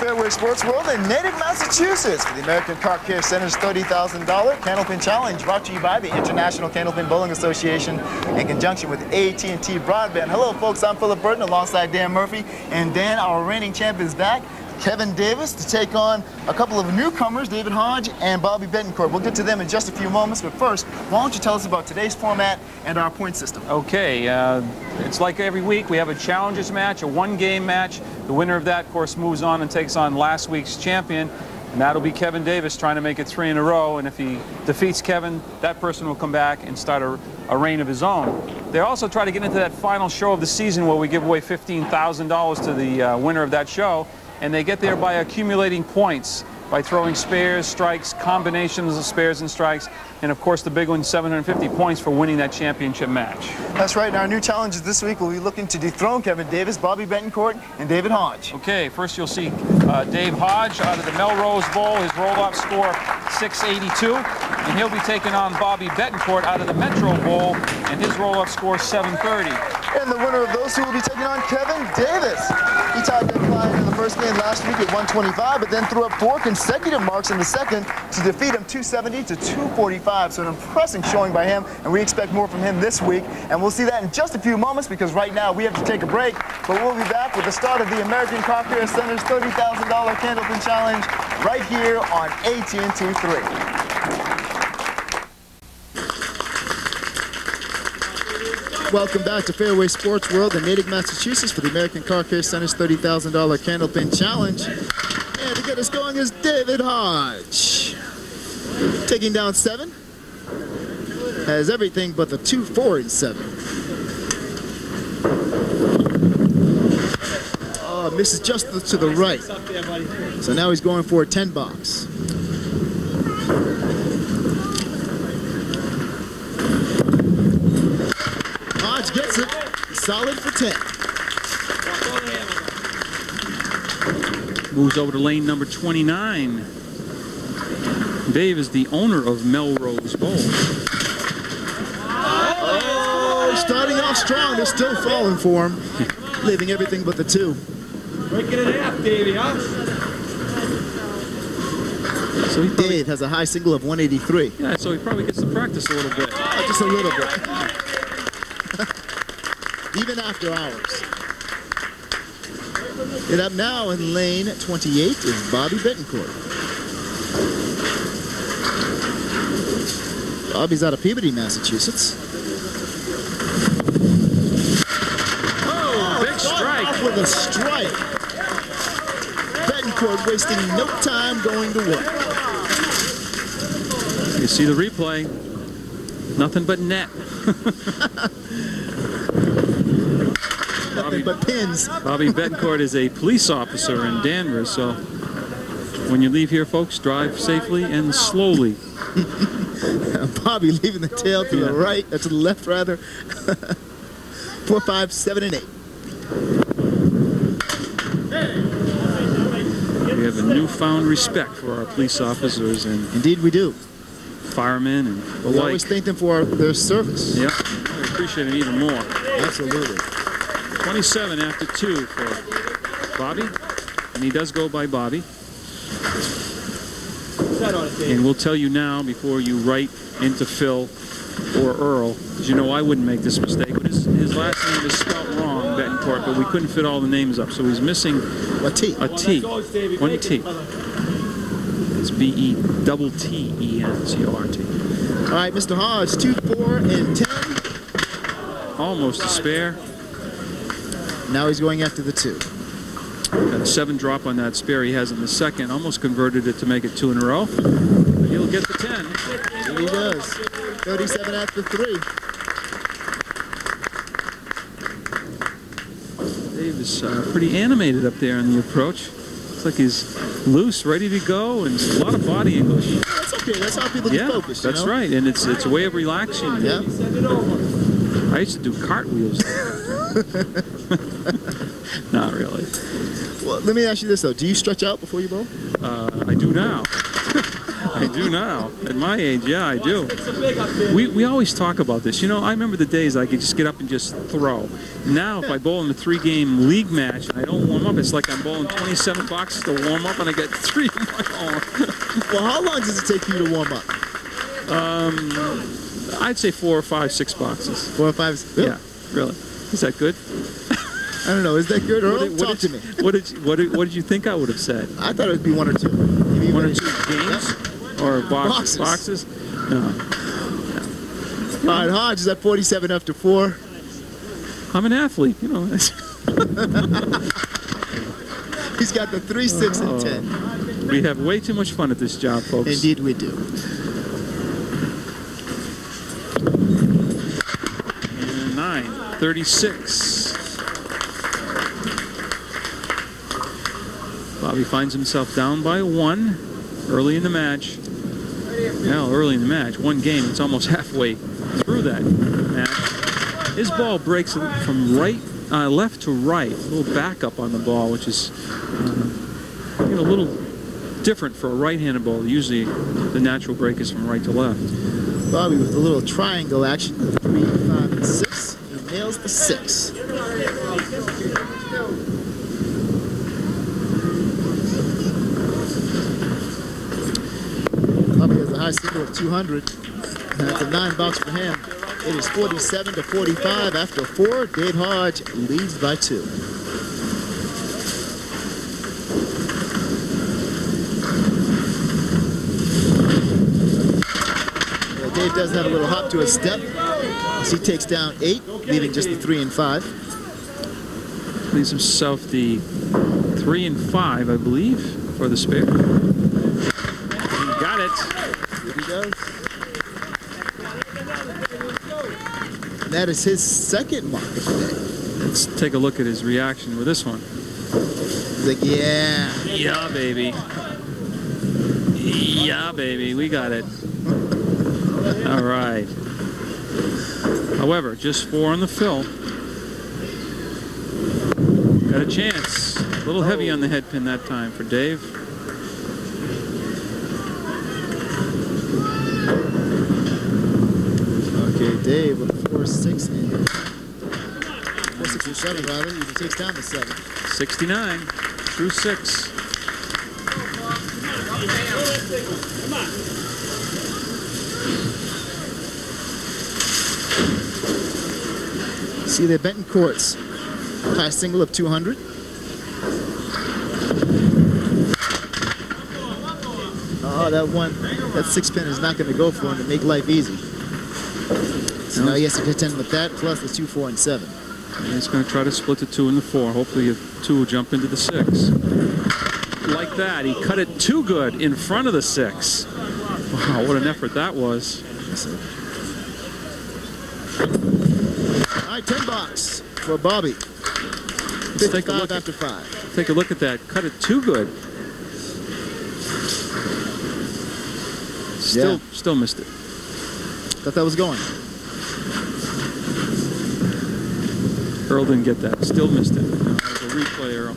Fairway Sports World in Natick, Massachusetts for the American Car Care Center's $30,000 Candlepin Challenge, brought to you by the International Candlepin Bowling Association in conjunction with AT&T Broadband. Hello folks, I'm Philip Burton alongside Dan Murphy, and Dan, our reigning champ, is back. Kevin Davis to take on a couple of newcomers, David Hodge and Bobby Bettencourt. We'll get to them in just a few moments, but first, why don't you tell us about today's format and our point system? Okay, it's like every week. We have a challenges match, a one-game match. The winner of that, of course, moves on and takes on last week's champion, and that'll be Kevin Davis trying to make it 3 in a row. And if he defeats Kevin, that person will come back and start a reign of his own. They also try to get into that final show of the season where we give away $15,000 to the winner of that show. And they get there by accumulating points, by throwing spares, strikes, combinations of spares and strikes, and of course the big one, 750 points for winning that championship match. That's right, and our new challenges this week will be looking to dethrone Kevin Davis, Bobby Bettencourt, and David Hodge. Okay, first you'll see Dave Hodge out of the Melrose Bowl, his roll-off score 682, and he'll be taking on Bobby Bettencourt out of the Metro Bowl, and his roll-off score 730. And the winner of those two will be taking on Kevin Davis. He tied that client in the first game last week at 125, but then threw up 4 consecutive marks in the second to defeat him 270 to 245. So an impressive showing by him, and we expect more from him this week. And we'll see that in just a few moments, because right now we have to take a break. But we'll be back with the start of the American Car Care Center's $30,000 Candlepin Challenge right here on AT&T 3. Welcome back to Fairway Sports World in Natick, Massachusetts for the American Car Care Center's $30,000 Candlepin Challenge. And to get us going is David Hodge. Taking down 7. Has everything but the 2, 4, and 7. Oh, misses just to the right. So now he's going for a 10 box. Hodge gets it, solid for 10. Moves over to lane number 29. Dave is the owner of Melrose Bowl. Oh, starting off strong, they're still falling for him, leaving everything but the 2. Break it in half, Davey, huh? So Dave has a high single of 183. Yeah, so he probably gets to practice a little bit. Oh, just a little bit. Even after hours. And up now in lane 28 is Bobby Bettencourt. Bobby's out of Peabody, Massachusetts. Oh, big strike. Off with a strike. Bettencourt wasting no time going to work. You see the replay. Nothing but net. Nothing but pins. Bobby Bettencourt is a police officer in Danvers, so when you leave here, folks, drive safely and slowly. Bobby leaving the tail to the right, to the left rather. 4, 5, 7, and 8. We have a newfound respect for our police officers and indeed we do. Firemen and the We like. always thank them for their service. Yeah, I appreciate it even more. Absolutely. 27 after 2 for Bobby, and he does go by Bobby. And we'll tell you now before you write into Phil or Earl, because you know I wouldn't make this mistake, but his last name is spelled wrong, Bettencourt, but we couldn't fit all the names up, so he's missing a T. A T. 1 T. It's B-E-T-T-E-N-C-O-R-T. All right, Mr. Hodge, 2, 4, and 10. Almost a spare. Now he's going after the 2. Got a 7 drop on that spare he has in the second. Almost converted it to make it 2 in a row. But he'll get the 10. So he does. 37 after 3. Dave is pretty animated up there in the approach. Looks like he's loose, ready to go, and a lot of body English. Yeah, that's okay. That's how people get focused. That's right, and it's a way of relaxing. Yeah. I used to do cartwheels. Not really. Well, let me ask you this though: do you stretch out before you bowl? I do now. I I do now. At my age, yeah, I do. We always talk about this. You know, I remember the days I could just get up and just throw. Now, if I bowl in a 3-game league match and I don't warm up, it's like I'm bowling 27 boxes to warm up and I get 3 of my own. Well, how long does it take for you to warm up? I'd say 4 or 5, 6 boxes. 4 or 5? Really? Yeah, really. Is that good? I don't know. Is that good, Earl? Talk to me. What did you think I would have said? I thought it would be 1 or 2. Maybe 1 or 2 games? Or boxes? No. All right, Hodge is at 47 after 4. I'm an athlete, you know. He's got the 3, 6, and 10. We have way too much fun at this job, folks. Indeed we do. And 9, 36. Bobby finds himself down by 1 early in the match. Now, early in the match, 1 game, it's almost halfway through that match. His ball breaks from left to right, a little backup on the ball, which is a little different for a right-handed ball. Usually, the natural break is from right to left. Bobby with a little triangle action, 3, 5, and 6. He nails the 6. Bobby has a high single of 200. And at the 9 box for him, it is 47 to 45 after 4. Dave Hodge leads by 2. Dave does have a little hop to his step as he takes down 8, leaving just the 3 and 5. Leaves himself the 3 and 5, I believe, for the spare. He got it. Here he goes. And that is his 2nd mark of the day. Let's take a look at his reaction with this one. He's like, yeah. Yeah, baby. Yeah, baby. We got it. All right. However, just 4 on the fill. Got a chance. A little heavy on the head pin that time for Dave. Okay, Dave with a 4, 6, and 4, 6, and 7 rather. He takes down the 7. 69 through 6. See the Bettencourt's high single of 200. Oh, that 6 pin is not going to go for him to make life easy. So now he has to contend with that plus the 2, 4, and 7. And he's going to try to split the 2 and the 4. Hopefully the 2 will jump into the 6. Like that. He cut it too good in front of the 6. Wow, what an effort that was. All right, 10 box for Bobby. Let's take a look after 5. Take a look at that. Cut it too good. Still missed it. Thought that was going. Earl didn't get that. Still missed it. No, that was a replay, Earl.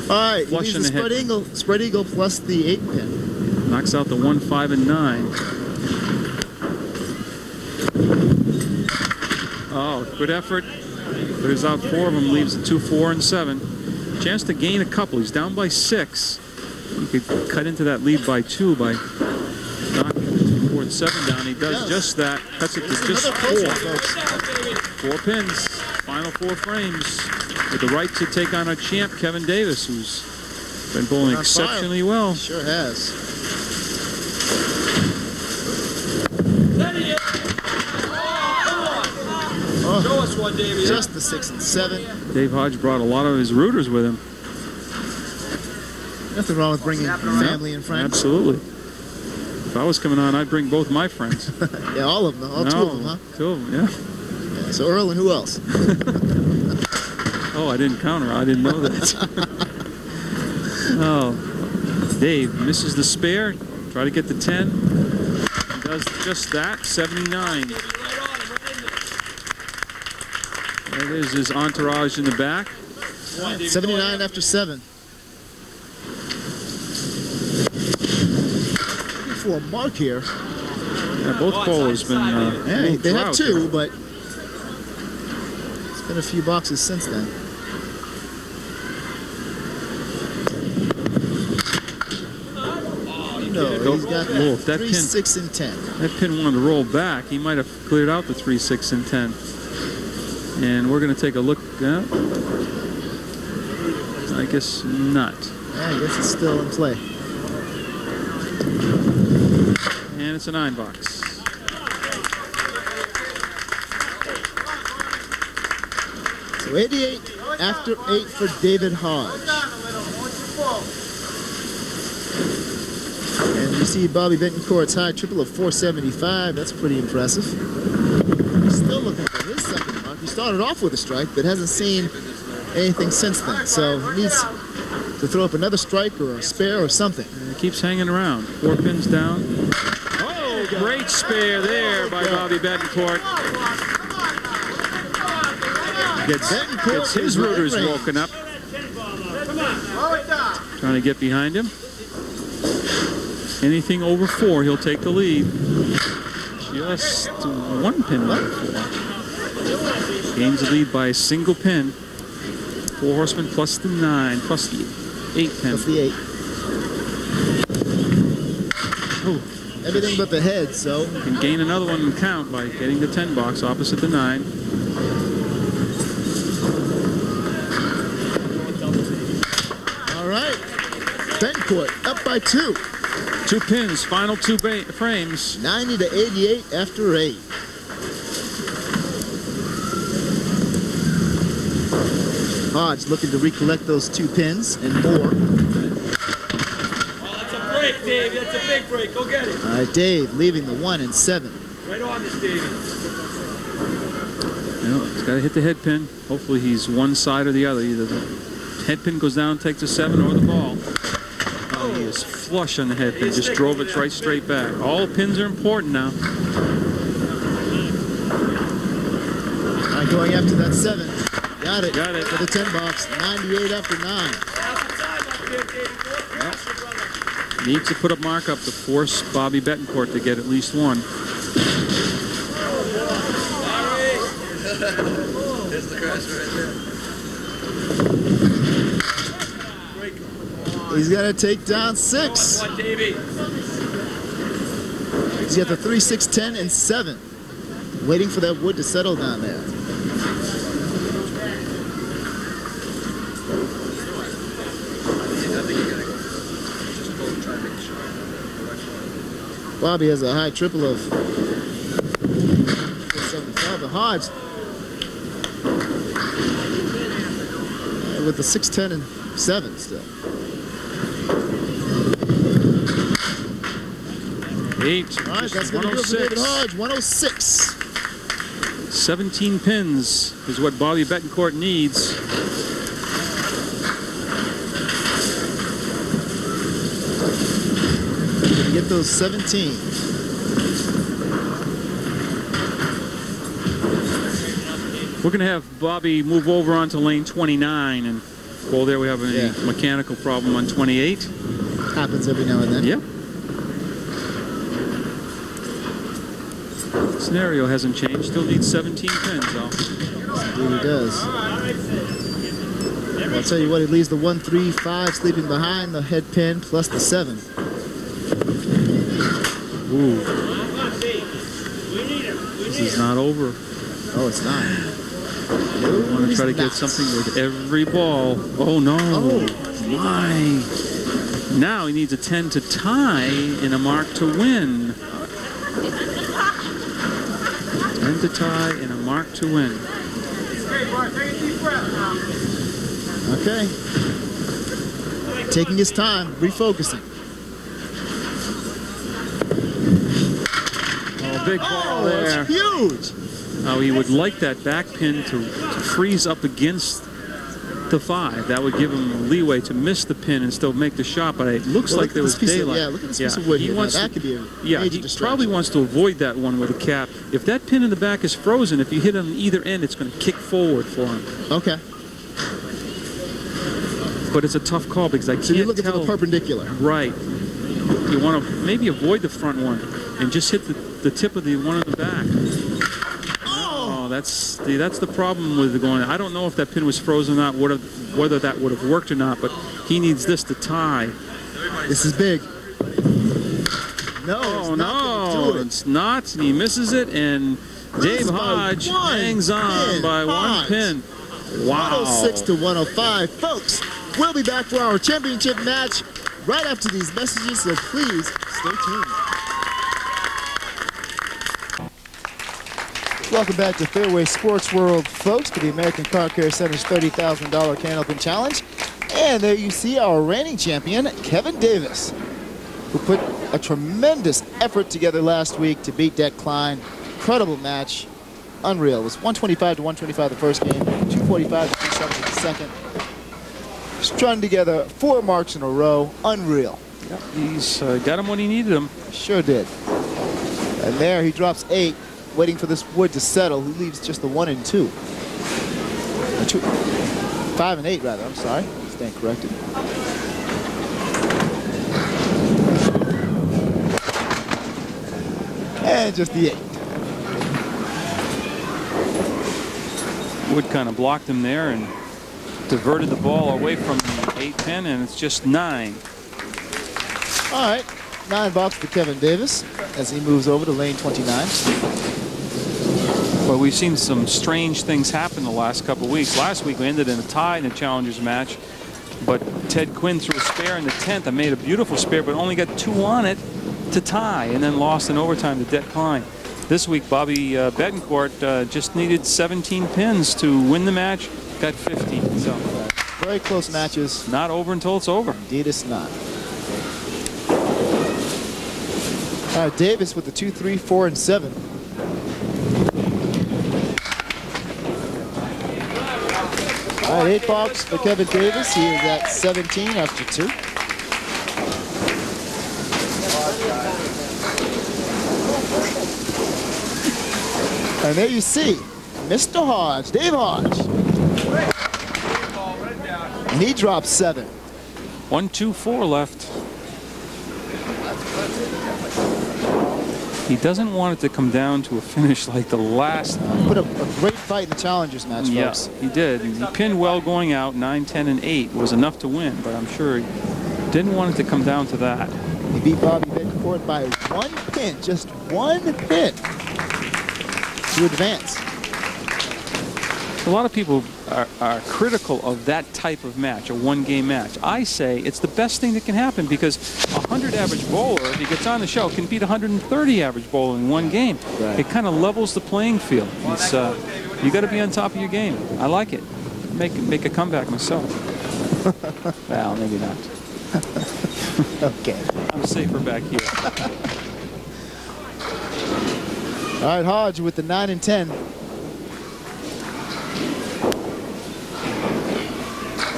All right, Flush he in leaves the the spread eagle plus the 8 pin. Knocks out the 1, 5, and 9. Oh, good effort. Clears out 4 of them, leaves the 2, 4, and 7. Chance to gain a couple. He's down by 6. He could cut into that lead by 2 by knocking the 4 and 7 down. He does just that. Cuts it to just 4. 4 pins. Final 4 frames. With the right to take on our champ, Kevin Davis, who's been bowling exceptionally well. Sure has. Show us one, Davey. Just the 6 and 7. Dave Hodge brought a lot of his rooters with him. Nothing wrong with bringing family and friends. Absolutely. If I was coming on, I'd bring both my friends. Yeah, all of them. All 2 of them, huh? 2 of them, yeah. Yeah, so Earl and who else? Oh, I didn't count her. I didn't know that. Oh, Dave misses the spare. Try to get the 10. Does just that. 79. There's his entourage in the back. 79 after 7. for a mark here. Yeah, both bowlers been Yeah, they have out two, here. but it's been a few boxes since then. No, he's got that 3, 6, and 10. That pin wanted to roll back. He might have cleared out the 3, 6, and 10. And we're going to take a look. I guess not. Yeah, I guess it's still in play. And it's a 9 box. So 88 after 8 for David Hodge. And you see Bobby Bettencourt's high triple of 475. That's pretty impressive. He's still looking for his second mark. He started off with a strike, but hasn't seen anything since then. So he needs to throw up another strike or a spare or something. And it keeps hanging around. 4 pins down. Oh, great spare there by Bobby Bettencourt. Gets his rooters woken up. Trying to get behind him. Anything over 4, he'll take the lead. Just 1 pin over 4. Gains the lead by a single pin. 4 horsemen plus the 9, plus the 8 pin. Plus the 8. Oh. Everything but the head, so. Can gain another one in count by getting the 10 box opposite the 9. All right. Bettencourt up by 2. 2 pins, final 2 frames. 90 to 88 after 8. Hodge looking to recollect those 2 pins and more. Oh, that's a break, Dave. That's a big break. Go get it. All right, Dave leaving the 1 and 7. Right on this, Davey. He's got to hit the head pin. Hopefully he's one side or the other. Either the head pin goes down, takes a 7, or the ball. Oh, he is flush on the head pin. Just drove it right straight back. All pins are important now. All right, going after that 7. Got it. Got it. For the 10 box. 98 after 9. Needs to put a mark up to force Bobby Bettencourt to get at least 1. There's the crasher right there. He's got to take down 6. Come on, Davey. He's got the 3, 6, 10, and 7. Waiting for that wood to settle down there. Bobby has a high triple of 475. But Hodge with the 6, 10, and 7 still. 8. All right, that's going to do it for David Hodge. 106. 17 pins is what Bobby Bettencourt needs. Get those 17. We're going to have Bobby move over onto lane 29, and well, there we have a mechanical problem on 28. Happens every now and then. Yep. Scenario hasn't changed. Still needs 17 pins, though. Yes, indeed he does. I'll tell you what, he leaves the 1, 3, 5 sleeping behind the head pin plus the 7. Ooh. This is not over. Oh, it's not. I want to try to get something with every ball. Oh, no. Oh. My. Now he needs a 10 to tie and a mark to win. 10 to tie and a mark to win. Okay. Taking his time, refocusing. Oh, big ball there. That's huge. Now he would like that back pin to freeze up against the 5. That would give him leeway to miss the pin and still make the shot, but it looks like there was daylight. Look at this piece of wood here. That could be a major he distraction. probably wants to avoid that one with a cap. If that pin in the back is frozen, if you hit on either end, it's going to kick forward for him. Okay. But it's a tough call because I can't So you're looking tell. for the perpendicular. Right. you want to maybe avoid the front one and just hit the tip of the one on the back. Oh, that's the problem with going. I don't know if that pin was frozen or not, whether that would have worked or not, but he needs this to tie. This is big. No, it's not, and he misses it, and Dave Hodge hangs on by one pin. Wow. 106 to 105. Folks, we'll be back for our championship match right after these messages, so please stay tuned. Welcome back to Fairway Sports World, folks, to the American Car Care Center's $30,000 Candlepin Challenge. And there you see our reigning champion, Kevin Davis, who put a tremendous effort together last week to beat Det Klein. Incredible match. Unreal. It was 125 to 125 the first game, 245 to 270 the second. Strung together 4 marks in a row. Unreal. Yep, he's got him when he needed him. Sure did. And there he drops 8, waiting for this wood to settle. He leaves just the 1 and 2. 5 and 8 rather. I'm sorry. Stand corrected. And just the 8. Wood kind of blocked him there and diverted the ball away from the 8 pin, and it's just 9. All right, 9 bucks for Kevin Davis as he moves over to lane 29. Well, we've seen some strange things happen the last couple of weeks. Last week we ended in a tie in the Challengers match, but Ted Quinn threw a spare in the 10th and made a beautiful spare, but only got 2 on it to tie, and then lost in overtime to Det Klein. This week, Bobby Bettencourt just needed 17 pins to win the match, got 15. So very close matches. Not over until it's over. Indeed, it's not. All right, Davis with the 2, 3, 4, and 7. All right, 8 bucks for Kevin Davis. He is at 17 after 2. And there you see Mr. Hodge, Dave Hodge. And he drops 7. 1, 2, 4 left. He doesn't want it to come down to a finish like the last. Put a great fight in the Challengers match, folks. Yeah, he did. He pinned well going out. 9, 10, and 8 was enough to win, but I'm sure he didn't want it to come down to that. He beat Bobby Bettencourt by 1 pin, just 1 pin to advance. A lot of people are critical of that type of match, a 1-game match. I say it's the best thing that can happen because a 100 average bowler, if he gets on the show, can beat a 130 average bowler in 1 game. Right. It kind of levels the playing field. It's you got to be on top of your game. I like it. Make a comeback myself. Well, maybe not. Okay. I'm safer back here. All right, Hodge with the 9 and 10.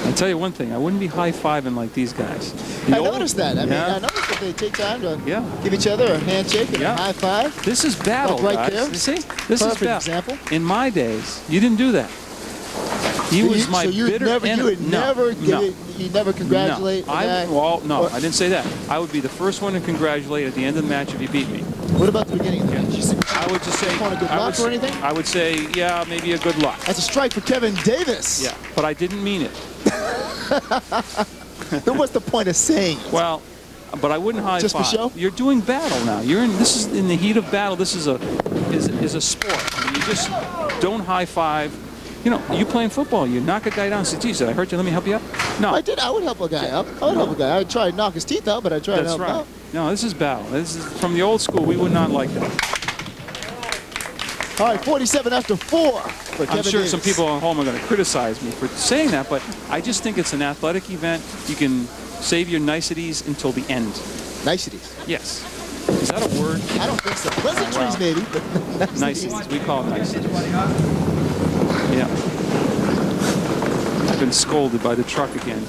I'll tell you one thing. I wouldn't be high-fiving like these guys. I noticed that. I mean, Yeah. I noticed that they take time to Yeah. give each other a handshake and Yeah. a high five. This is battle, Like guys. right there. You see? This Perfect is battle. example. In my days, you didn't do that. He was my bitter enemy. You would never No. you never congratulate the guy? Well, no, Or- I didn't say that. I would be the first one to congratulate at the end of the match if he beat me. What about the beginning of the match? You said, I would just say, want a good I luck would, or anything? I would say, yeah, maybe a good luck. That's a strike for Kevin Davis. Yeah, but I didn't mean it. Then what's the point of saying it? Well, but I wouldn't high Just for five. show? You're doing battle now. This is in the heat of battle. This is a sport. I mean, you just don't high five. You know, you playing football, you knock a guy down and say, geez, did I hurt you? Let me help you up. No. I did. I would help a guy up. I would help a guy. I would try to knock his teeth out, but I try to That's help him right. out. No, this is battle. This is from the old school. We would not like that. All right, 47 after 4 for Kevin I'm sure Davis. some people at home are going to criticize me for saying that, but I just think it's an athletic event. You can save your niceties until the end. Niceties. Yes. Is that a word? I don't think so. Pleasantries Well, maybe, but niceties. Niceties. We call it niceties. Yeah. I've been scolded by the truck again.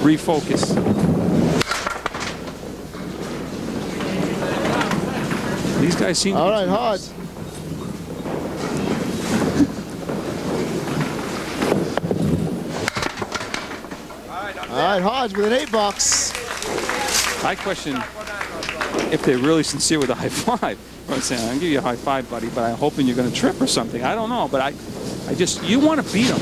Refocus. These guys seem to All be right, too Hodge. nice. All right, Hodge with an 8 box. I question if they're really sincere with a high five. I'm saying, I'll give you a high five, buddy, but I'm hoping you're going to trip or something. I don't know, but I just, you want to beat them.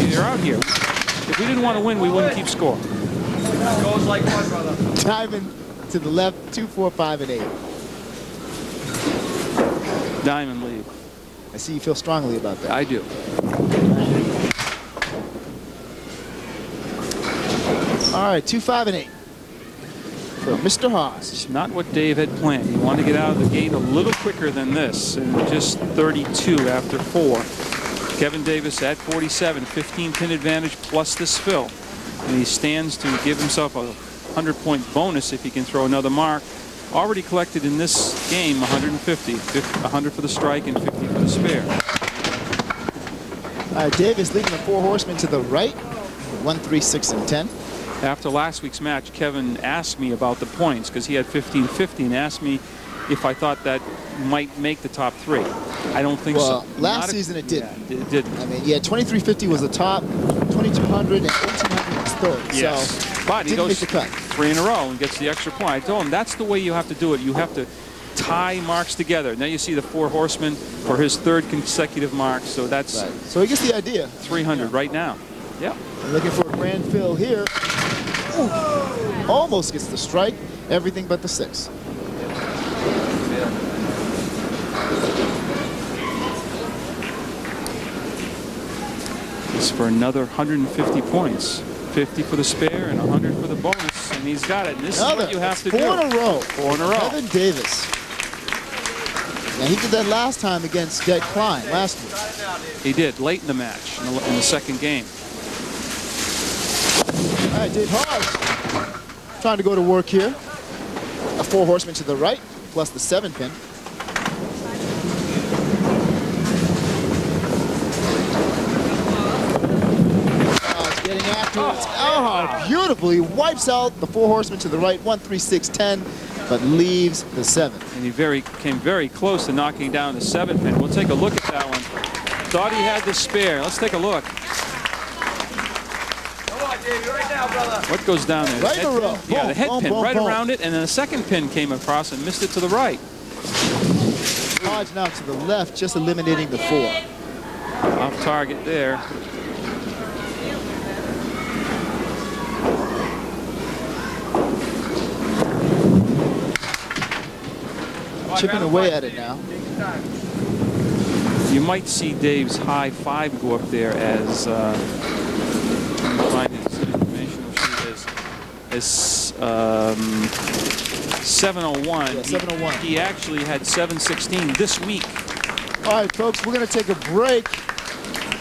You're out here. If we didn't want to win, we wouldn't keep score. Goes like one, brother. Diamond to the left, 2, 4, 5, and 8. Diamond lead. I see you feel strongly about that. I do. All right, 2, 5, and 8 for Mr. Hodge. It's not what Dave had planned. He wanted to get out of the gate a little quicker than this, and just 32 after 4. Kevin Davis at 47, 15-pin advantage plus this fill. And he stands to give himself a 100-point bonus if he can throw another mark. Already collected in this game 150, 100 for the strike and 50 for the spare. All right, Davis leading the 4 horsemen to the right, 1, 3, 6, and 10. After last week's match, Kevin asked me about the points because he had 15-50 and asked me if I thought that might make the top 3. I don't think so. Well, last season it didn't. Yeah, it didn't. I mean, yeah, 2350 was the top, 2200 and 1800 was third. Yes. So But he didn't goes make the cut. 3 in a row and gets the extra point. I told him that's the way you have to do it. You have to tie marks together. Now you see the 4 horsemen for his 3rd consecutive mark. So that's Right. So he gets the idea. 300 right now. Yep. Looking for a grand fill here. Ooh. Almost gets the strike. Everything but the 6. It's for another 150 points. 50 for the spare and 100 for the bonus. And he's got it. And this is what you have to do. 4 in a row. 4 in a row. Kevin Davis. Now he did that last time against Dead Klein last week. He did late in the match in the 2nd game. All right, Dave Hodge trying to go to work here. A 4 horseman to the right, plus the 7-pin. Hodge getting after it. Oh, beautifully wipes out the 4 horsemen to the right, 1, 3, 6, 10, but leaves the 7. And he came very close to knocking down the 7-pin. We'll take a look at that one. Thought he had the spare. Let's take a look. Right now, brother. What goes down there? Right in a row. Yeah, the head Boom, pin boom, right boom. around it, and then the 2nd pin came across and missed it to the right. Hodge now to the left, just eliminating the 4. Off target there. Chipping away at it now. You might see Dave's high 5 go up there as let me find his informational sheet as 701. Yeah, 701. He actually had 716 this week. All right, folks, we're going to take a break.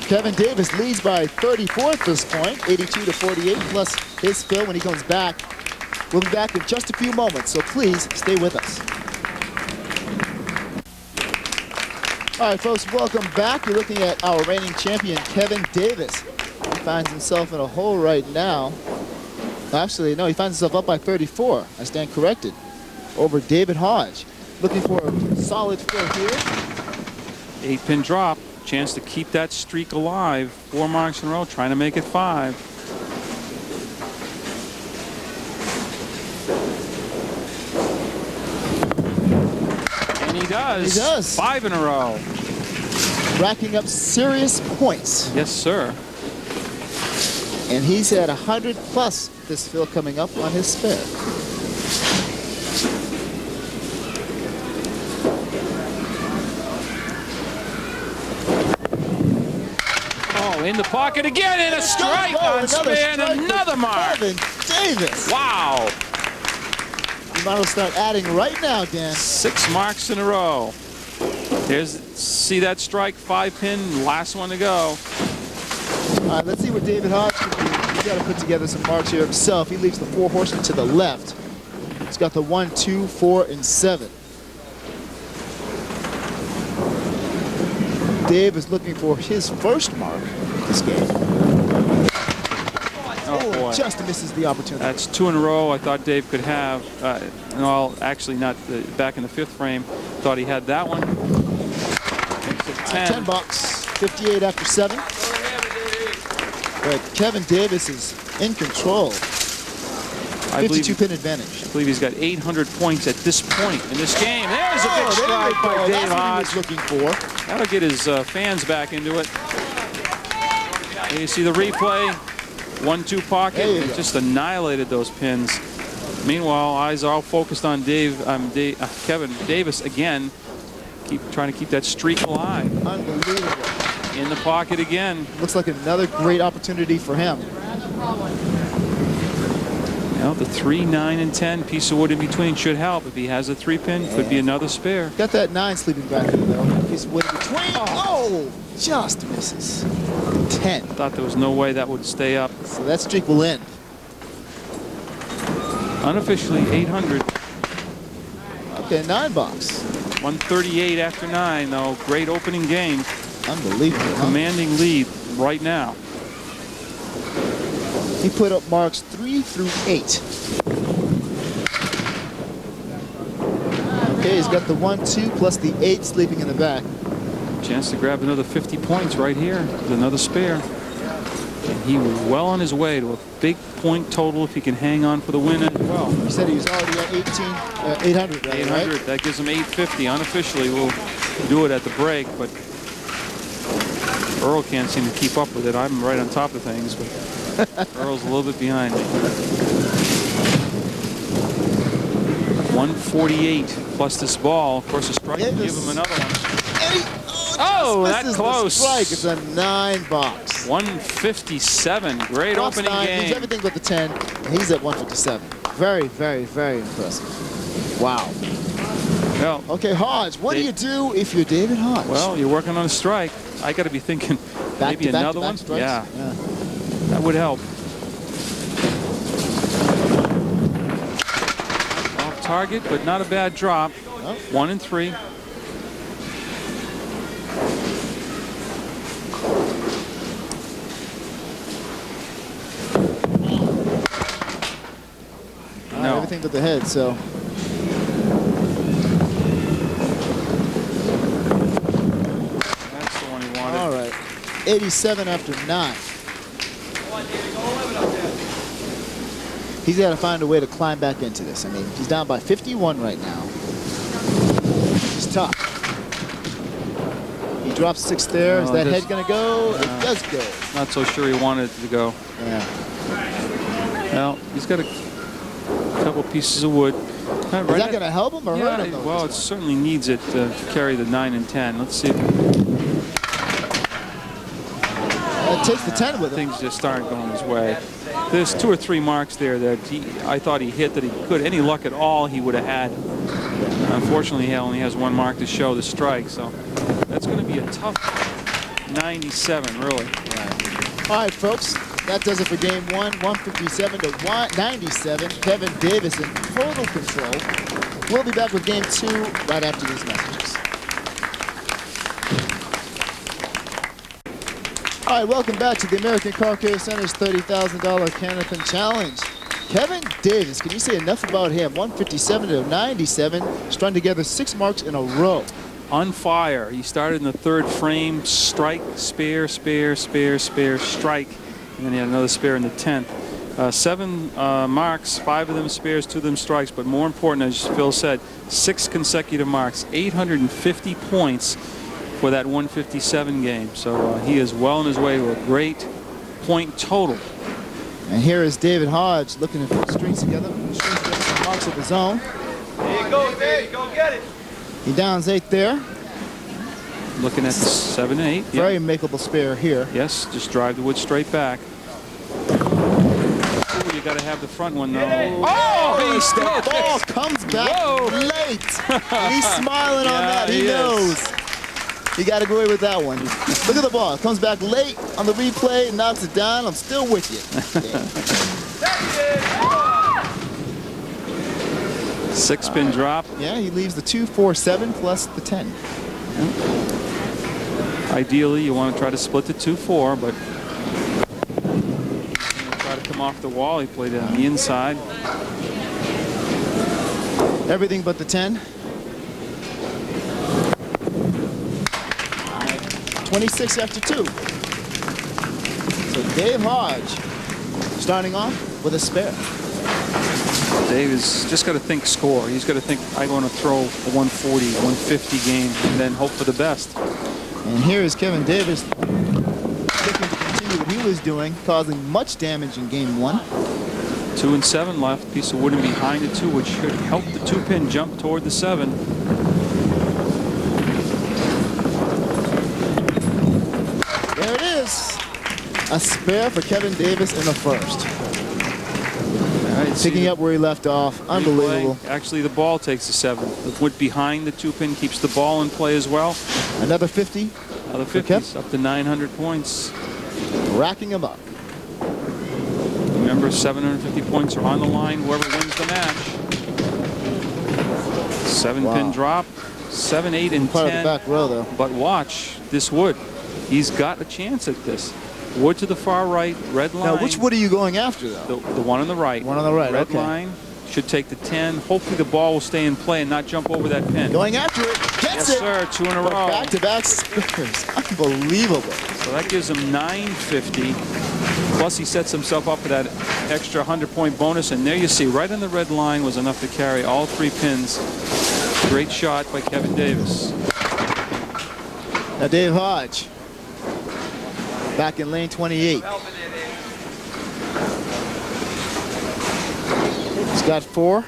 Kevin Davis leads by 34 at this point, 82 to 48, plus his fill when he comes back. We'll be back in just a few moments, so please stay with us. All right, folks, welcome back. You're looking at our reigning champion, Kevin Davis. He finds himself in a hole right now. Actually, no, he finds himself up by 34. I stand corrected. Over David Hodge. Looking for a solid fill here. 8-pin drop. Chance to keep that streak alive. 4 marks in a row, trying to make it 5. And he does. He does. 5 in a row. Racking up serious points. Yes, sir. And he's at 100 plus this fill coming up on his spare. Oh, in the pocket again, and a strike Oh, on spare, and another mark. Kevin Davis. Wow. You might as well start adding right now, Dan. 6 marks in a row. See that strike, 5-pin, last one to go. All right, let's see what David Hodge can do. He's got to put together some marks here himself. He leaves the 4 horsemen to the left. He's got the 1, 2, 4, and 7. Dave is looking for his first mark this game. Oh, boy. Just misses the opportunity. That's 2 in a row I thought Dave could have. No, actually not back in the 5th frame. Thought he had that one. Makes it 10. $10, 58 after 7. But Kevin Davis is in control. 52 pin advantage. I believe he's got 800 points at this point in this game. There's a big strike by Dave Hodge. That's what he was looking for. That'll get his fans back into it. There you see the replay. 1-2 pocket. It just annihilated those pins. Meanwhile, eyes are all focused on Kevin Davis again. Trying to keep that streak alive. Unbelievable. In the pocket again. Looks like another great opportunity for him. Now the 3, 9, and 10 piece of wood in between should help. If he has a 3-pin, could be another spare. Got that 9 sleeping back there though. Piece of wood in between. Oh, just misses. 10. Thought there was no way that would stay up. So that streak will end. Unofficially 800. Okay, 9 box. 138 after 9 though. Great opening game. Unbelievable. Commanding lead right now. He put up marks 3 through 8. Okay, he's got the 1-2 plus the 8 sleeping in the back. Chance to grab another 50 points right here with another spare. And he was well on his way to a big point total if he can hang on for the win as well. He said he was already at 800. Right, 800. right? That gives him 850. Unofficially, we'll do it at the break, but Earl can't seem to keep up with it. I'm right on top of things, but Earl's a little bit behind me. 148 plus this ball. Of course, a strike will give him another one. Oh, that close. Strike. It's a 9 box. 157. Great opening 9, game. He's everything but the 10. And he's at 157. Very, very, very impressive. Wow. Well, okay, Hodge, what do you do if you're David Hodge? Well, you're working on a strike. I got to be thinking maybe another one. Yeah, that would help. Off target, but not a bad drop. 1 and 3. No. Everything but the head, so. That's the one he wanted. All right. 87 after 9. He's got to find a way to climb back into this. I mean, he's down by 51 right now. He's tough. He drops 6 there. Is that head going to go? It does go. Not so sure he wanted it to go. Yeah. Well, he's got a couple pieces of wood. Is that going to help him or hurt him? Well, it certainly needs it to carry the 9 and 10. Let's see. It takes the 10 with him. Things just aren't going his way. There's 2 or 3 marks there that I thought he hit that he could. Any luck at all he would have had. Unfortunately, he only has 1 mark to show the strike, so that's going to be a tough 97, really. Right. All right, folks. That does it for game 1, 157 to 97. Kevin Davis in total control. We'll be back with game 2 right after these messages. All right, welcome back to the American Car Care Center's $30,000 Candlepin Challenge. Kevin Davis, can you say enough about him? 157 to 97, strung together 6 marks in a row. On fire. He started in the 3rd frame, strike, spare, spare, spare, spare, strike. And then he had another spare in the 10th. 7 marks, 5 of them spares, 2 of them strikes. But more important, as Phil said, 6 consecutive marks, 850 points for that 157 game. So he is well on his way to a great point total. And here is David Hodge looking to put strings together. Some marks of his own. There you go, Dave. Go get it. He downs 8 there. Looking at 7 and 8. Very makeable spare here. Yes, just drive the wood straight back. Ooh, you got to have the front one though. Oh, the ball comes back late. And he's smiling on that. He knows. He got to go away with that one. Look at the ball. It comes back late on the replay, knocks it down. I'm still with you. Yeah. 6-pin drop. Yeah, he leaves the 2, 4, 7 plus the 10. Yeah. Ideally, you want to try to split the 2, 4, but try to come off the wall. He played it on the inside. Everything but the 10. 26 after 2. So Dave Hodge starting off with a spare. Dave has just got to think score. He's got to think, I'm going to throw a 140, 150 game, and then hope for the best. And here is Kevin Davis looking to continue what he was doing, causing much damage in game 1. 2 and 7 left. Piece of wooden behind the 2, which should help the 2-pin jump toward the 7. There it is. A spare for Kevin Davis in the first. All right, Picking up where he left off. Unbelievable. Replay. Actually, the ball takes the 7. The wood behind the 2-pin keeps the ball in play as well. Another 50. Another 50s, up to 900 points. Racking him up. Remember, 750 points are on the line, whoever wins the match. 7-pin drop, 7, 8, and 10. Part of the back row, though. But watch this wood. He's got a chance at this. Wood to the far right, red line. Now, which wood are you going after, though? The one on the right. One on the right, red okay. line should take the 10. Hopefully the ball will stay in play and not jump over that pin. Going after it. Gets it. Yes, sir. 2 in a row. Back-to-back spares. Unbelievable. So that gives him 950. Plus he sets himself up for that extra 100-point bonus. And there you see, right on the red line was enough to carry all 3 pins. Great shot by Kevin Davis. Now Dave Hodge. Back in lane 28. He's got 4.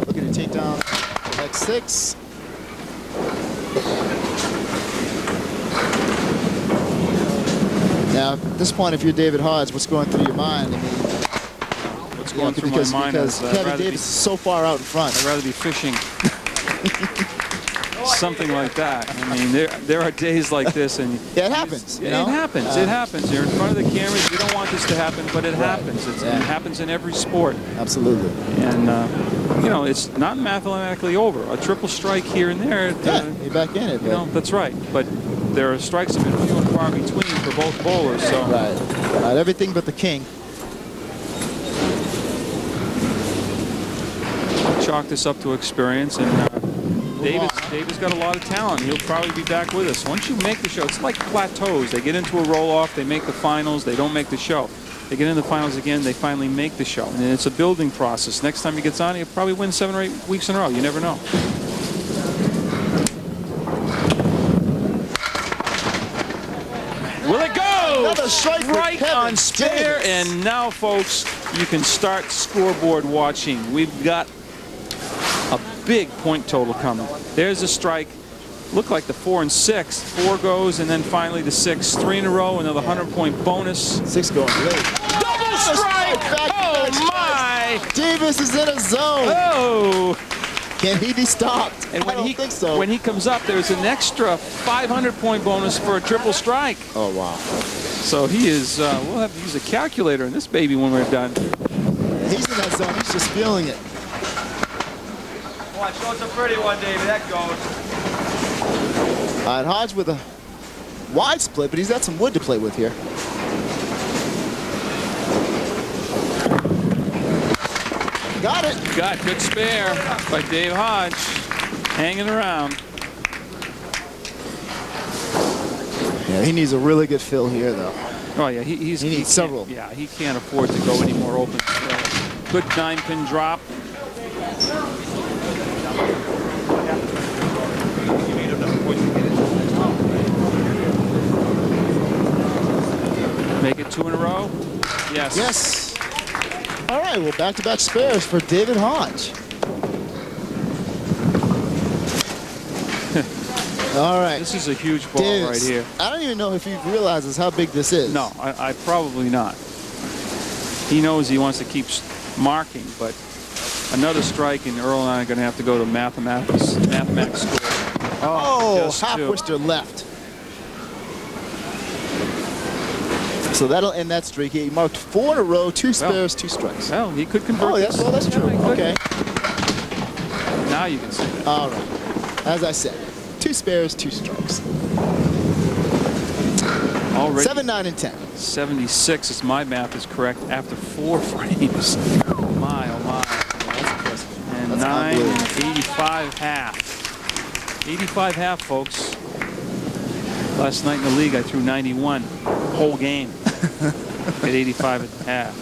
Looking to take down X6. Now, at this point, if you're David Hodge, what's going through your mind? I mean, what's going through my mind because is Kevin Davis is so far out in front. I'd rather be fishing. Something like that. I mean, there are days like this, and yeah, it happens. You know? It happens. It happens. You're in front of the cameras. You don't want this to happen, but it happens. It happens in every sport. Absolutely. And you know, it's not mathematically over. A triple strike here and there. You're back in it. You know, that's right. But there are strikes that have been few and far between for both bowlers. So right. Everything but the king. Chalk this up to experience, and David's got a lot of talent. He'll probably be back with us. Once you make the show, it's like plateaus. They get into a roll-off, they make the finals, they don't make the show. They get into the finals again, they finally make the show. And it's a building process. Next time he gets on, he'll probably win 7 or 8 weeks in a row. You never know. Will it go? Another strike right on spare. Davis. And now, folks, you can start scoreboard watching. We've got a big point total coming. There's a strike. Look like the 4 and 6. 4 goes, and then finally the 6. 3 in a row, another 100-point bonus. 6 going late. Double strike! Oh, my! Davis is in a zone. Oh! Can he be stopped? And when I don't think so. When he comes up, there's an extra 500-point bonus for a triple strike. Oh, wow. So he is, we'll have to use a calculator in this baby when we're done. He's in that zone. He's just feeling it. Come on, show us a pretty one, David. That goes. All right, Hodge with a wide split, but he's got some wood to play with here. Got it. Got good spare by Dave Hodge. Hanging around. Yeah, he needs a really good fill here, though. Oh, yeah, he needs several. Yeah, he can't afford to go any more open. Good 9-pin drop. Make it 2 in a row? Yes. Yes. All right, well, back-to-back spares for David Hodge. All right. This is a huge ball Davis, right here. I don't even know if he realizes how big this is. No, I probably not. He knows he wants to keep marking, but another strike, and Earl and I are going to have to go to mathematics school. Oh, just half two. twister left. So that'll end that streak. He marked 4 in a row, 2 spares, 2 strikes. Well, he could convert. Oh, yes, well, that's true. Yeah, he could. Okay. Now you can see it. All right. As I said, 2 spares, 2 strikes. Already 7, 9, and 10. 76, if my math is correct, after 4 frames. Oh my, oh my. That's impressive. And That's 9, unbelievable. 85 half. 85 half, folks. Last night in the league, I threw 91 whole game at 85 at half.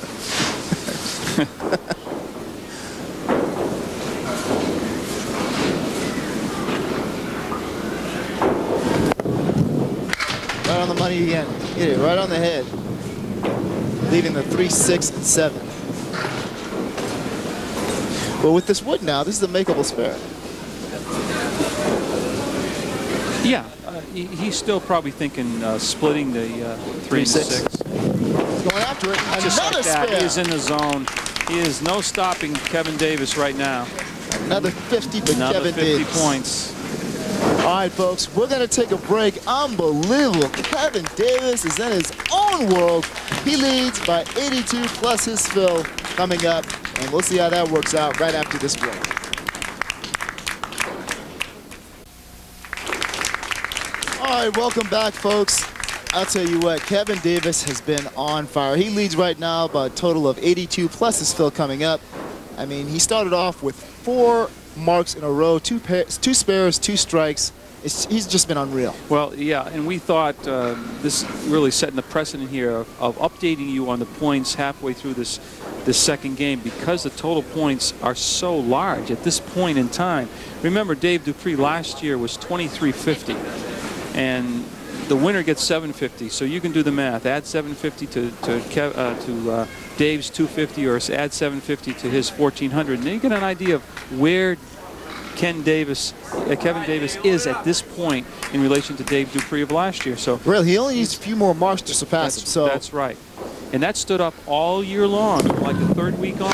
Again, hit it right on the head, leaving the 3, 6, and 7. Well, with this wood now, this is a makeable spare. Yeah, he's still probably thinking splitting the 3 and 6. Going after it. Just Another like that. spare. He is in the zone. He is no stopping Kevin Davis right now. Another 50 for Another Kevin 50 Davis. points. All right, folks, we're going to take a break. Unbelievable. Kevin Davis is in his own world. He leads by 82 plus his fill coming up, and we'll see how that works out right after this break. All right, welcome back, folks. I'll tell you what, Kevin Davis has been on fire. He leads right now by a total of 82 plus his fill coming up. I mean, he started off with 4 marks in a row, 2 spares, 2 strikes. He's just been unreal. Well, yeah, and we thought this really setting the precedent here of updating you on the points halfway through this second game because the total points are so large at this point in time. Remember, Dave Dupree last year was 2350, and the winner gets 750. So you can do the math. Add 750 to Dave's 250, or add 750 to his 1400, and then you get an idea of where Kevin Davis is at this point in relation to Dave Dupree of last year. So really, he only needs a few more marks to surpass him. So that's right, and that stood up all year long, like the third week on,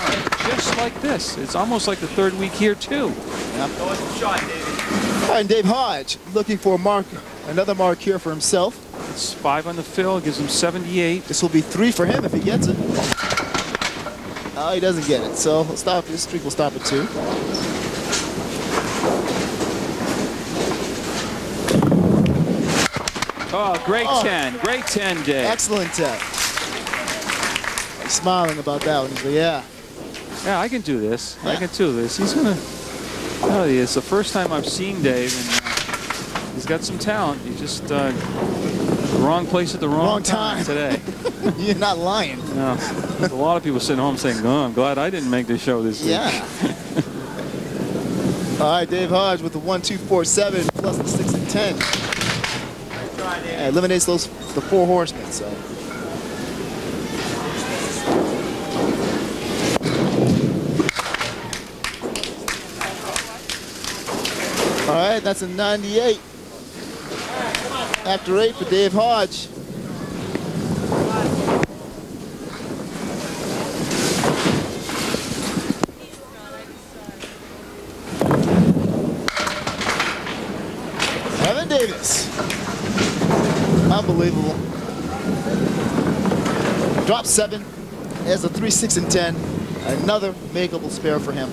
just like this. It's almost like the third week here too. Yep. Go with the shot, David. All right, and Dave Hodge looking for a mark, another mark here for himself. It's 5 on the fill, gives him 78. This will be 3 for him if he gets it. Oh, he doesn't get it, so he'll stop. His streak will stop at 2. Oh, great 10, great 10, Dave. Excellent 10. He's smiling about that one. He's like, yeah. Yeah, I can do this. I can do this. He's gonna. Oh, it's the first time I've seen Dave, and he's got some talent. He's just the wrong place at the wrong time today. You're not lying. No, there's a lot of people sitting home saying, "Oh, I'm glad I didn't make the show this week." Yeah. All right, Dave Hodge with the 1, 2, 4, 7 plus the 6 and 10. Yeah, eliminates the 4 horsemen. So. All right, that's a 98. After 8 for Dave Hodge. Kevin Davis. Unbelievable. Drop 7. There's a 3, 6, and 10. Another makeable spare for him.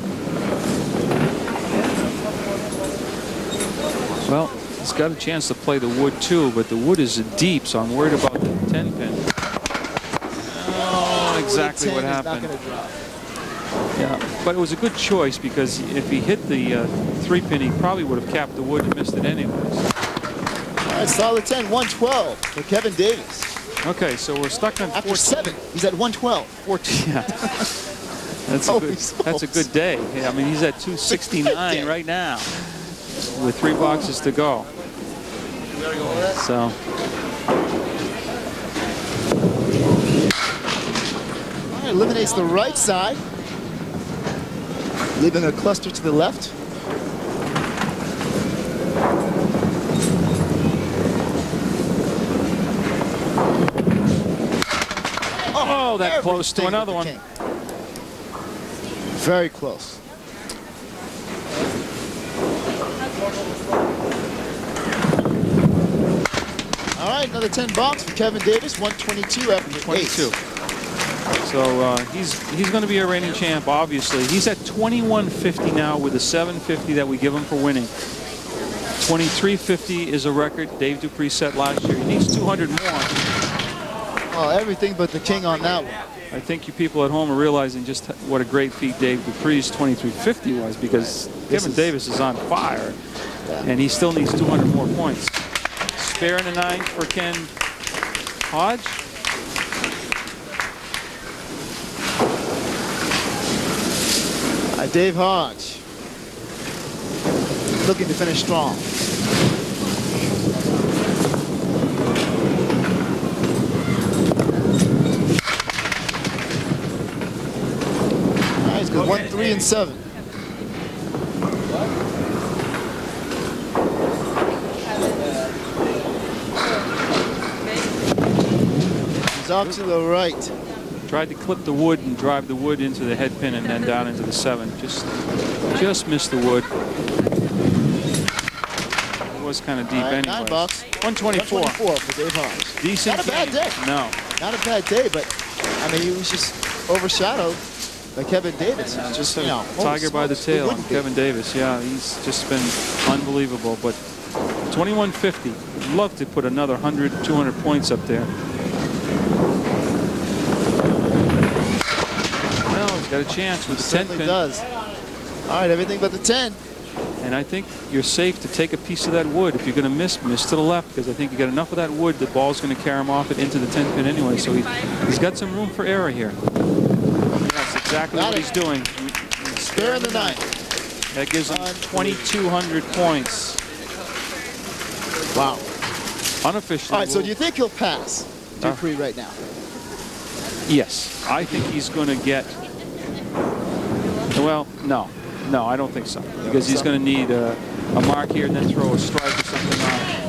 Well, he's got a chance to play the wood too, but the wood is deep, so I'm worried about the 10 pin. Oh, exactly what happened. Not gonna drop. Yeah, but it was a good choice because if he hit the 3 pin, he probably would have capped the wood and missed it anyways. All right, solid 10, 112 for Kevin Davis. Okay, so we're stuck on After 7, he's at 112. 14. Yeah. That's a good day. Yeah, I mean, he's at 269 right now with 3 boxes to go. So. All right, eliminates the right side, leaving a cluster to the left. Oh, that close to another one. Very close. All right, another 10 box for Kevin Davis, 122 after 22. So he's going to be a reigning champ, obviously. He's at 2150 now with a 750 that we give him for winning. 2350 is a record Dave Dupree set last year. He needs 200 more. Oh, everything but the king on that one. I think you people at home are realizing just what a great feat Dave Dupree's 2350 was, because Kevin Davis is on fire, and he still needs 200 more points. Spare in the 9 for Ken Hodge. Dave Hodge looking to finish strong. with 1, 3, and 7. He's off to the right. Tried to clip the wood and drive the wood into the head pin and then down into the 7. Just missed the wood. It was kind of deep anyway. 9 bucks. 124. 124 for Dave Hodge. Decent. Not a bad day. No. Not a bad day, but I mean, he was just overshadowed by Kevin Davis. Just, you know, Tiger by the tail on Kevin Davis. Yeah, he's just been unbelievable. But 2150. Love to put another 100, 200 points up there. Well, he's got a chance with the 10 pin. Does. All right, everything but the 10. And I think you're safe to take a piece of that wood. If you're going to miss to the left, because I think you got enough of that wood, the ball's going to carry him off it into the 10 pin anyway. So he's got some room for error here. That's exactly what he's doing. Spare in the 9. That gives him 2,200 points. Wow. Unofficially. All right, so do you think he'll pass Dupree right now? Yes. I think he's going to get... Well, no. No, I don't think so. Because he's going to need a mark here and then throw a strike or something on it.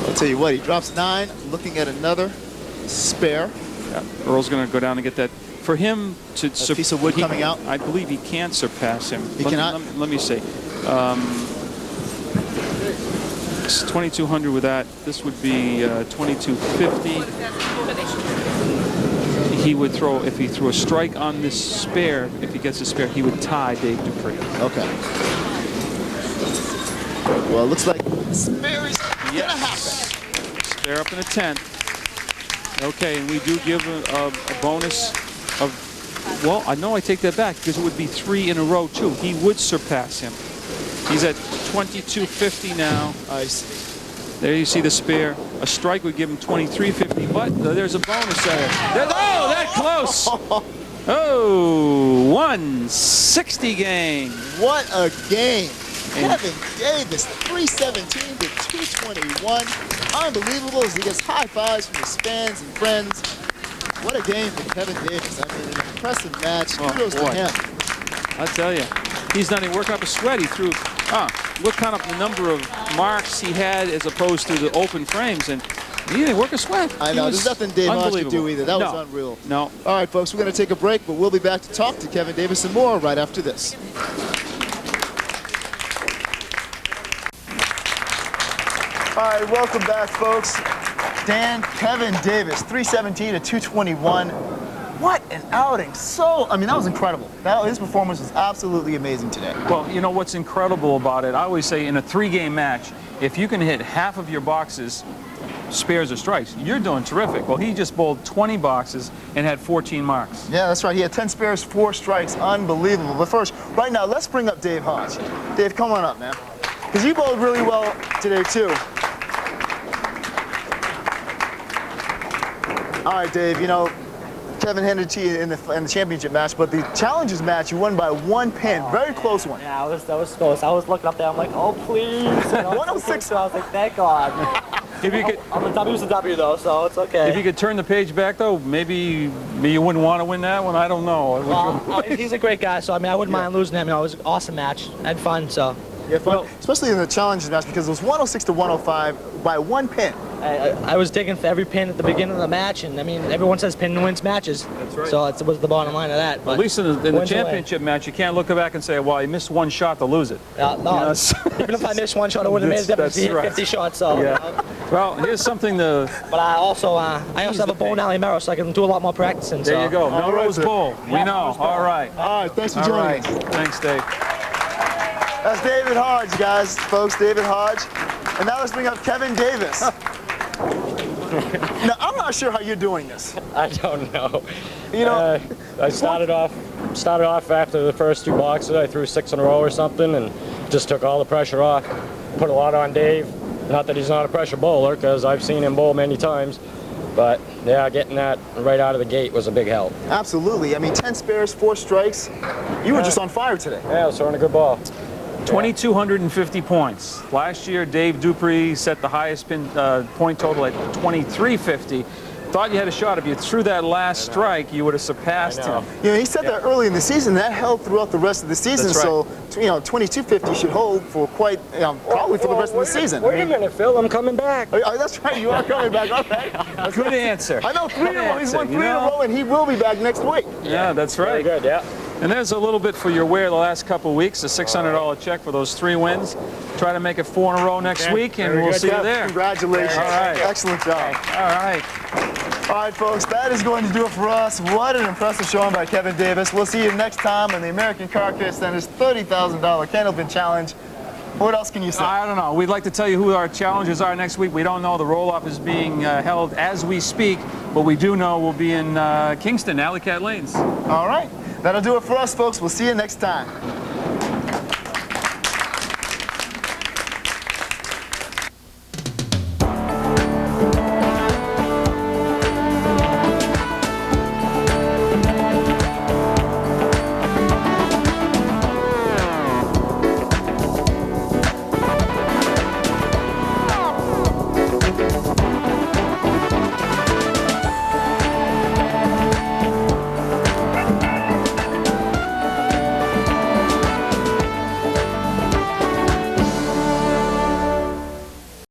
I'll tell you what, he drops 9, looking at another spare. Yeah. Earl's going to go down and get that. For him to... A piece of wood coming out? I believe he can surpass him. He cannot? Let me see. It's 2,200 with that. This would be 2,250. He would throw, if he threw a strike on this spare, if he gets a spare, he would tie Dave Dupree. Okay. Well, it looks like spare is gonna happen. Spare up in a 10th. Okay, and we do give a bonus of, well, I know I take that back because it would be 3 in a row too. He would surpass him. He's at 2,250 now. Nice. There you see the spare. A strike would give him 2,350, but there's a bonus there. Oh, that close. Oh, 160 game. What a game. Kevin Davis, 317 to 221. Unbelievable as he gets high fives from his fans and friends. What a game for Kevin Davis. I mean, an impressive match. Kudos to him. I tell you, he's not even working up a sweat. He threw, look kind of the number of marks he had as opposed to the open frames, and he didn't work a sweat. I know, there's nothing Dave Hodge could do either. That was unreal. No. All right, folks, we're going to take a break, but we'll be back to talk to Kevin Davis and more right after this. All right, welcome back, folks. Dan, Kevin Davis, 317 to 221. What an outing. I mean, that was incredible. His performance was absolutely amazing today. Well, you know what's incredible about it? I always say in a 3-game match, if you can hit half of your boxes, spares or strikes, you're doing terrific. Well, he just bowled 20 boxes and had 14 marks. Yeah, that's right. He had 10 spares, 4 strikes. Unbelievable. But first, right now, let's bring up Dave Hodge. Dave, come on up, man. Because you bowled really well today, too. All right, Dave, you know, Kevin handed it to you in the championship match, but the challenges match, you won by 1 pin. Very close one. Yeah, that was close. I was looking up there. I'm like, oh, please. 106. I was like, thank God. If you could, I'm a W's a W, though, so it's okay. if you could turn the page back, though, maybe you wouldn't want to win that one. I don't know. Well, he's a great guy, so I mean, I wouldn't mind losing him. You know, it was an awesome match. I had fun, so. Yeah, fun. Especially in the challenges match because it was 106 to 105 by 1 pin. I was digging for every pin at the beginning of the match, and I mean, everyone says pin wins matches. That's right. So that was the bottom line of that. But at least in the championship match, you can't look back and say, well, I missed 1 shot to lose it. No, even if I missed 1 shot, I would have made a difference. He hit 50 shots, so. Yeah. Well, here's something to... But I also have a bowling alley mirror, so I can do a lot more practicing. There you go. Melrose Bowl. We know. All right. All right, thanks for joining us. Thanks, Dave. That's David Hodge, guys. Folks, David Hodge. And now let's bring up Kevin Davis. Now, I'm not sure how you're doing this. I don't know. You know, I started off after the first 2 boxes. I threw 6 in a row or something, and just took all the pressure off. Put a lot on Dave. Not that he's not a pressure bowler, because I've seen him bowl many times. But yeah, getting that right out of the gate was a big help. Absolutely. I mean, 10 spares, 4 strikes. You were just on fire today. Yeah, I was throwing a good ball. 2,250 points. Last year, Dave Dupree set the highest point total at 2,350. thought you had a shot. If you threw that last strike, you would have surpassed him. You know, he said that early in the season. That held throughout the rest of the season. That's right. So, you know, 2250 should hold for quite, probably for the rest of the season. Wait a minute, Phil. I'm coming back. Oh, that's right. You are coming back. Okay. Good answer. I know 3 in a row. He's won 3 in a You know? row, and he will be back next week. Yeah, that's right. Very good, yeah. And there's a little bit for your wear the last couple of weeks, a $600 check for those 3 wins. Try to make it 4 in a row next week, and Very we'll good, see you Kev, there. Congratulations. All right. Excellent job. All right. All right, folks, that is going to do it for us. What an impressive showing by Kevin Davis. We'll see you next time on the American Car Care Center's $30,000 Candlepin Challenge. What else can you say? I don't know. We'd like to tell you who our challengers are next week. We don't know. The roll-off is being held as we speak, but we do know we'll be in Kingston, Alley Cat Lanes. All right. That'll do it for us, folks. We'll see you next time.